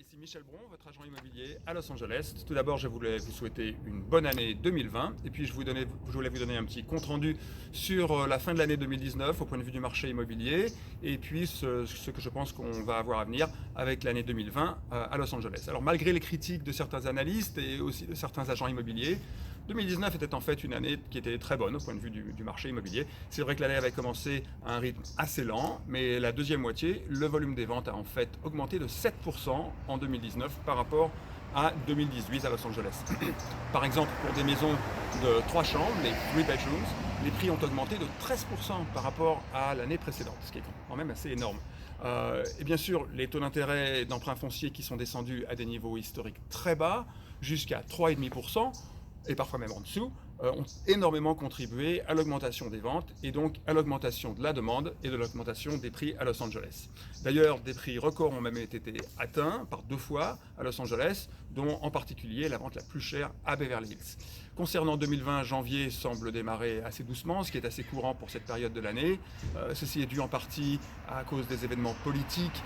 Ici Michel Bron, votre agent immobilier à Los Angeles. Tout d'abord, je voulais vous souhaiter une bonne année 2020 et puis je voulais vous donner un petit compte-rendu sur la fin de l'année 2019 au point de vue du marché immobilier et puis ce que je pense qu'on va avoir à venir avec l'année 2020 à Los Angeles. Alors malgré les critiques de certains analystes et aussi de certains agents immobiliers, 2019 était en fait une année qui était très bonne au point de vue du marché immobilier. C'est vrai que l'année avait commencé à un rythme assez lent, mais la deuxième moitié, le volume des ventes a en fait augmenté de 7% en 2019 par rapport à 2018 à Los Angeles. Par exemple, pour des maisons de 3 chambres, les 3 bedrooms, les prix ont augmenté de 13% par rapport à l'année précédente, ce qui est quand même assez énorme. Et bien sûr, les taux d'intérêt d'emprunt foncier qui sont descendus à des niveaux historiques très bas, jusqu'à 3,5%, et parfois même en dessous, ont énormément contribué à l'augmentation des ventes et donc à l'augmentation de la demande et de l'augmentation des prix à Los Angeles. D'ailleurs, des prix records ont même été atteints par 2 fois à Los Angeles, dont en particulier la vente la plus chère à Beverly Hills. Concernant 2020, janvier semble démarrer assez doucement, ce qui est assez courant pour cette période de l'année. Ceci est dû en partie à cause des événements politiques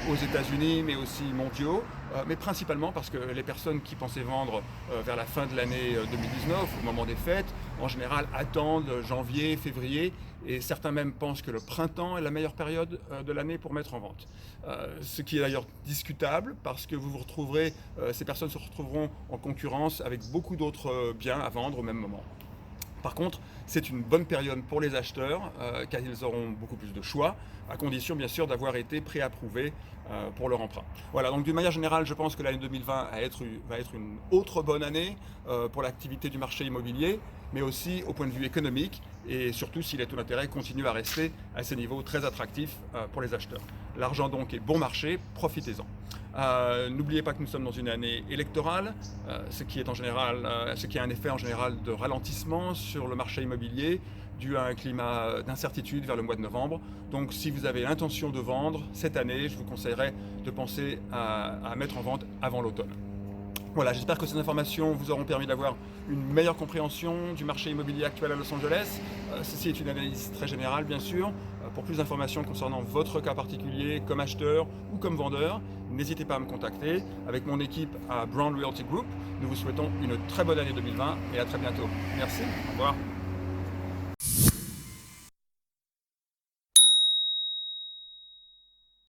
aux États-Unis, mais aussi mondiaux, mais principalement parce que les personnes qui pensaient vendre vers la fin de l'année 2019, au moment des fêtes, en général attendent janvier, février, et certains même pensent que le printemps est la meilleure période de l'année pour mettre en vente. Ce qui est d'ailleurs discutable parce que ces personnes se retrouveront en concurrence avec beaucoup d'autres biens à vendre au même moment. Par contre, c'est une bonne période pour les acheteurs car ils auront beaucoup plus de choix, à condition bien sûr d'avoir été préapprouvés pour leur emprunt. Voilà, donc d'une manière générale, je pense que l'année 2020 va être une autre bonne année pour l'activité du marché immobilier, mais aussi au point de vue économique et surtout si les taux d'intérêt continuent à rester à ces niveaux très attractifs pour les acheteurs. L'argent donc est bon marché, profitez-en. N'oubliez pas que nous sommes dans une année électorale, ce qui a un effet en général de ralentissement sur le marché immobilier dû à un climat d'incertitude vers le mois de novembre. Donc si vous avez l'intention de vendre cette année, je vous conseillerais de penser à mettre en vente avant l'automne. Voilà, j'espère que ces informations vous auront permis d'avoir une meilleure compréhension du marché immobilier actuel à Los Angeles. Ceci est une analyse très générale, bien sûr. Pour plus d'informations concernant votre cas particulier, comme acheteur ou comme vendeur, n'hésitez pas à me contacter. Avec mon équipe à Brown Realty Group, nous vous souhaitons une très bonne année 2020 et à très bientôt. Merci, au revoir.